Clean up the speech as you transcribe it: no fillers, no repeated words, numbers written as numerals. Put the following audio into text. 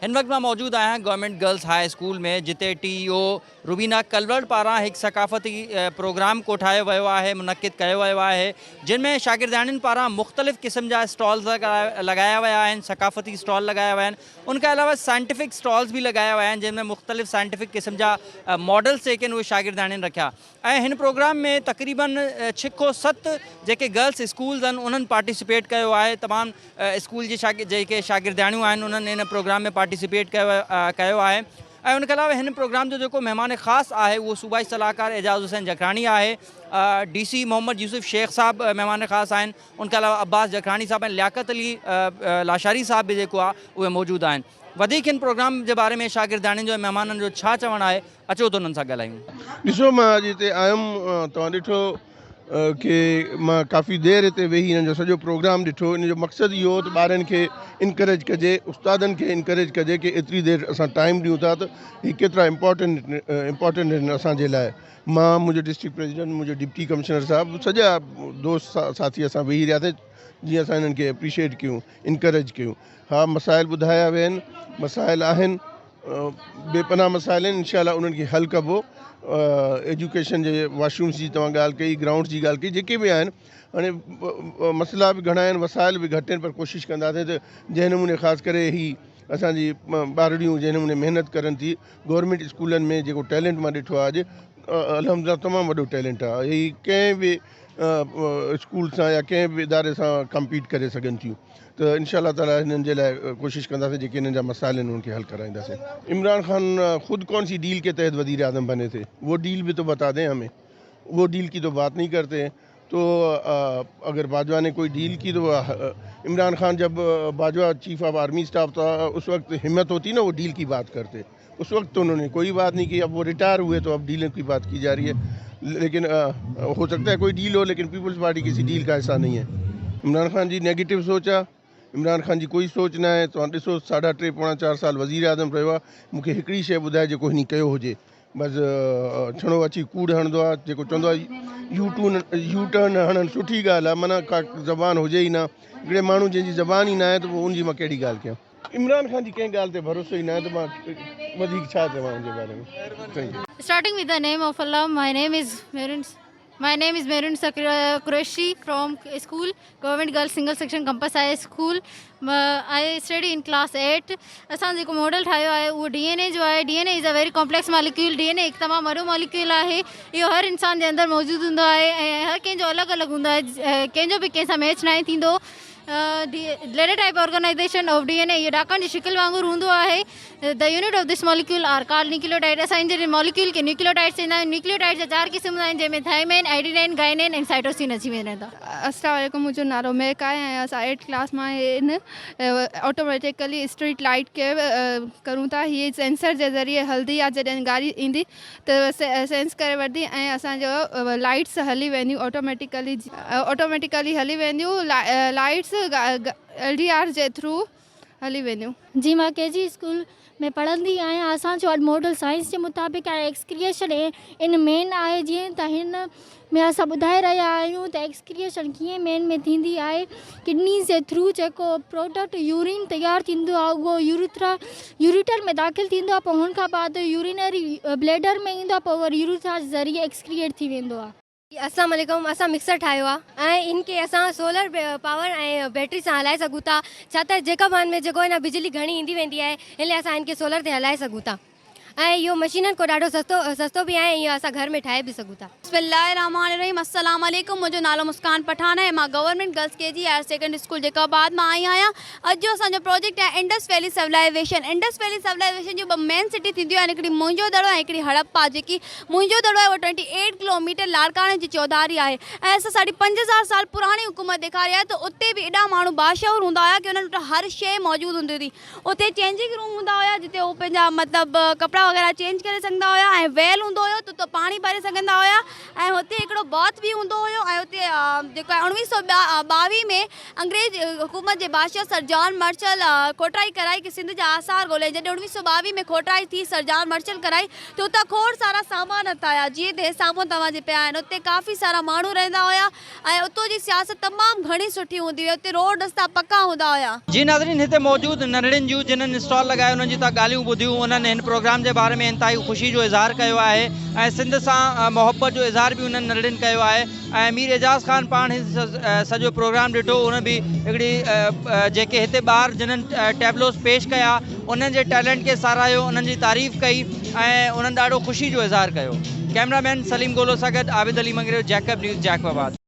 इन वक्त मां मौजूद आहियां गवर्नमेंट गर्ल्स हाई स्कूल में, जिते टीईओ रुबीना कलवड़ पारां एक सकाफ़ती प्रोग्राम कोठायो वियो आहे, मुनक़िद कयो वियो आहे, जिन में शागिर्दाणियुनि पारां मुख़्तलिफ़ क़िस्म जा स्टॉल्स लगाया विया आहिनि, सकाफ़ती स्टॉल लगाया विया आहिनि। उनके अलावा साइंटिफिक स्टॉल्स भी लगाया विया आहिनि, जिन में मुख़्तलिफ़ साइंटिफिक क़िस्म जा मॉडल्स जेके उहे शागिर्दाणियुनि रखिया। ऐं हिन प्रोग्राम में तक़रीबन 6 खां 7 जेके गर्ल्स स्कूल्स आहिनि उन्हनि पार्टिसिपेट कयो आहे। तमामु स्कूल जी जेके शागिर्दाणियूं आहिनि उन्हनि इन प्रोग्राम में पार्टिसिपेट कयो आहे। ऐं उनके अलावा हिन प्रोग्राम जो जेको मेहमान ख़ासि आहे उहो सूबाई सलाहकार एजाज़ हुसैन जखरानी आहे। DC मोहम्मद यूसुफ शेख साहब मेहमान ख़ासि आहिनि। उनके अलावा अब्बास जखरानी साहब ऐं लियाकत अली लाशारी साहब भी जेको आहे उहे मौजूदु आहिनि। वधीक हिन प्रोग्राम जे बारे में शागिर्दाणियुनि जो मेहमाननि जो छा चवणु आहे, अचो त उन्हनि सां ॻाल्हायूं। ॾिसो, मां अॼु हिते आयुमि, तव्हां ॾिठो कि मां काफ़ी देरि हिते वेही हिन जो सॼो प्रोग्राम ॾिठो। इन जो मक़सदु इहो हो त ॿारनि खे इनकरेज कजे, उस्तादनि खे इनकरेज कजे कि एतिरी देरि असां टाइम ॾियूं था त हीअ केतिरा इम्पोर्टेंट आहिनि असांजे लाइ। मां, मुंहिंजो डिस्ट्रिक्ट प्रेसिडेंट, मुंहिंजो डिप्टी कमिश्नर साहब, सॼा दोस्त साथी असां वेही रहिया थिए जीअं असां हिननि खे एप्रिशिएट कयूं, इनकरेज कयूं। हा, मसाइल ॿुधाया विया आहिनि, मसाइल आहिनि, बेपनाह मसाइल आहिनि, इंशाअल्लाह उन्हनि खे हल कबो। एजुकेशन जे वॉशरूम्स जी तव्हां ॻाल्हि कई, ग्राउंड्स जी ॻाल्हि कई, जेके बि आहिनि। हाणे मसइला बि घणा आहिनि, वसाइल बि घटि आहिनि, पर कोशिशि कंदासीं त जंहिं नमूने ख़ासि करे ही असांजी ॿारड़ियूं जंहिं नमूने महिनत करनि थी गवर्नमेंट स्कूलनि में, जेको टैलेंट मां ॾिठो आहे अॼु, अल्हम्दुलिल्लाह तमामु वॾो टैलेंट आहे। ही कंहिं बि स्कूल सां या कंहिं बि इदारे सां कम्पीट करे सघनि थियूं। त इंशाअल्लाह ताला हिननि जे लाइ कोशिशि कंदासीं, जेके हिननि जा मसाइल आहिनि उनखे हल कराईंदासीं। इमरान खान खुद कौन सी डील के तहत वज़ीर आज़म बने थे, वो डील भी तो बता दें हमें। वो डील की तो बात नहीं करते हैं। तो अगर बाजवा ने कोई डील की तो इमरान खान जब Bajwa chief of army staff था उस वक्त हिम्मत होती ना, वो डील की बात करते। उस वक्त तो उन्होंने कोई बात नहीं की। अब वो रिटायर हुए तो अब डील की बात की जा रही है। लेकिन हो सकता है कोई डील हो, लेकिन पीपल्स पार्टी किसी डील का हिस्सा नहीं है। इमरान खान जी नेगेटिव सोचा, इमरान खान जी कोई सोच न आहे। तव्हां ॾिसो, 3.5 पौणा 4 साल वज़ीर आज़म रहियो आहे। मूंखे हिकिड़ी शइ ॿुधाए जेको हिन कयो हुजे। बसि छणो अची कूड़ हणंदो आहे, जेको चवंदो आहे यू टर्न हणणु सुठी ॻाल्हि आहे, माना का ज़बान हुजे ई न। हिकिड़े माण्हू जंहिंजी ज़बान ई न आहे त पोइ उनजी मां कहिड़ी ॻाल्हि कयां। इमरान खान जी कंहिं ॻाल्हि ते भरोसो ई न आहे, त मां वधीक छा चवां उनजे बारे में। Starting with the name of Allah, my name is Merun Qureshi from school, Government Girls Single Section Campus High School. I study in class 8. असां जेको मॉडल ठाहियो आहे उहो DNA जो आहे। DNA is a very complex molecule. DNA हिकु तमामु वॾो मॉलिक्यूल आहे। इहो हर इंसान जे अंदरि मौजूदु हूंदो आहे ऐं हर कंहिंजो अलॻि अलॻि हूंदो आहे, कंहिंजो बि कंहिं सां मैच न थींदो। Ladder type organization of DNA इहो ॾाकण जी शिकिल वांगुरु हूंदो आहे। The unit of this molecule are called nucleotide. असां इन मॉलिक्यूल खे न्यूक्लियोटाइड चवंदा आहियूं। न्यूक्लियोटाइड जा 4 क़िस्म आहिनि, जंहिंमें थायमाइन, आइडिनाइन, गाइनाइन ऐं साइटोसिन अची वेंदा था। अस्सलाम वालेकुम, मुंहिंजो नालो महक आहे ऐं असां 8th क्लास मां इन ऑटोमेटिकली स्ट्रीट लाइट खे करूं था। हीअ सेंसर जे ज़रिए हलंदी आहे, जॾहिं गाड़ी ईंदी त सेंस करे वठंदी ऐं असांजो लाइट्स हली वेंदियूं, ऑटोमेटिकली हली वेंदियूं। लाइट्स LDR जे थ्रू हली वेंदियूं। जी, मां KG स्कूल में पढ़ंदी आहियां। असांजो अॼु मॉडल साइंस जे मुताबिक़ आहे। एक्सक्रिएशन इन मेन आहे। जीअं त हिन में असां ॿुधाए रहिया आहियूं त एक्सक्रिएशन कीअं मेन में थींदी आहे। किडनीज़ जे थ्रू जेको प्रोडक्ट यूरिन तयारु थींदो आहे उहो यूरिटर में दाख़िल थींदो आहे, पोइ हुन खां बाद यूरिनरी ब्लेडर में ईंदो आहे, पोइ वरी यूरिथ्रा जे ज़रिए एक्सक्रिएट थी वेंदो आहे। अस्सलाम वालेकुम, असां मिक्सर ठाहियो आहे ऐं इनखे असां सोलर पावर ऐं बैटरी सां हलाए सघूं था। छा त जेका मान में जेको आहे न बिजली घणी ईंदी वेंदी आहे, इन लाइ असां इनखे सोलर ते हलाए सघूं था ऐं इहो मशीननि को ॾाढो सस्तो बि आहे। इहो असां घर में ठाहे बि सघूं था। बिस्मिल्लाहिर्रहमानिर्रहीम। अस्सलाम वालेकुम, मुंहिंजो नालो मुस्कान पठान आहे। मां government girls KG higher secondary school Jacobabad मां आई आहियां। अॼु जो असांजो प्रोजेक्ट आहे Indus valley civilisation. Indus valley civilisation जो 2 मेन सिटी थींदियूं आहिनि, हिकिड़ी मुंहिंजो दड़ो ऐं हिकिड़ी हड़प्पा। जेकी मुंहिंजो दड़ो आहे उहो 28 किलोमीटर लाड़काणे जी चौधारी आहे ऐं असां 5000 साल पुराणी हुकूमत ॾेखारी आहे। त उते बि एॾा माण्हू बाशहूर हूंदा हुआ कि उन्हनि वटि हर शइ मौजूदु हूंदी हुई। उते चेंजिंग रूम हूंदा हुआ, जिते उहे पंहिंजा मतिलबु कपिड़ा वग़ैरह चेंज करे सघंदा हुया ऐं वेल हूंदो हुयो त पाणी भरे सघंदा हुया ऐं हुते हिकिड़ो बाथ बि हूंदो हुयो ऐं हुते जेको आहे 1922 में अंग्रेज हुकूमत जे बादशाह सर जॉन मर्चल खोटाई कराई कि सिंध जा आसार ॻोल्हे। जॾहिं 1922 में खोटाई थी सर जॉन मर्चल कराई त हुतां खोड़ सारा सामान हथा आया जीअं त साम्हूं तव्हांजे पिया आहिनि। हुते काफ़ी सारा माण्हू रहंदा हुया ऐं उतां जी सियासत तमामु घणी सुठी हूंदी हुई। हुते रोड रस्ता पक्का हूंदा हुया। जी नाज़रीन, हिते मौजूदु नंढड़ियुनि जूं जिन्हनि स्टॉल लगाए उन्हनि जी तव्हां ॻाल्हियूं ॿुधियूं, उन्हनि हिन प्रोग्राम जे बारे में इंतहाई ख़ुशी जो इज़हार कयो आहे ऐं सिंध सां मोहब्बत जो इज़हार बि उन्हनि नंढड़ियुनि कयो आहे। ऐं मीर एजाज़ ख़ान पाण सॼो प्रोग्राम ॾिठो, उन बि हिकिड़ी जेके हिते ॿार जिन्हनि टैबलोस पेश कया उन्हनि जे टैलेंट खे साराहियो, उन्हनि जी तारीफ़ कई ऐं उन्हनि ॾाढो ख़ुशी जो इज़हार कयो। कैमरामैन सलीम गोलो सां गॾु आबिद अली मंगरे, जैकब न्यूज़, जैकबाबाद।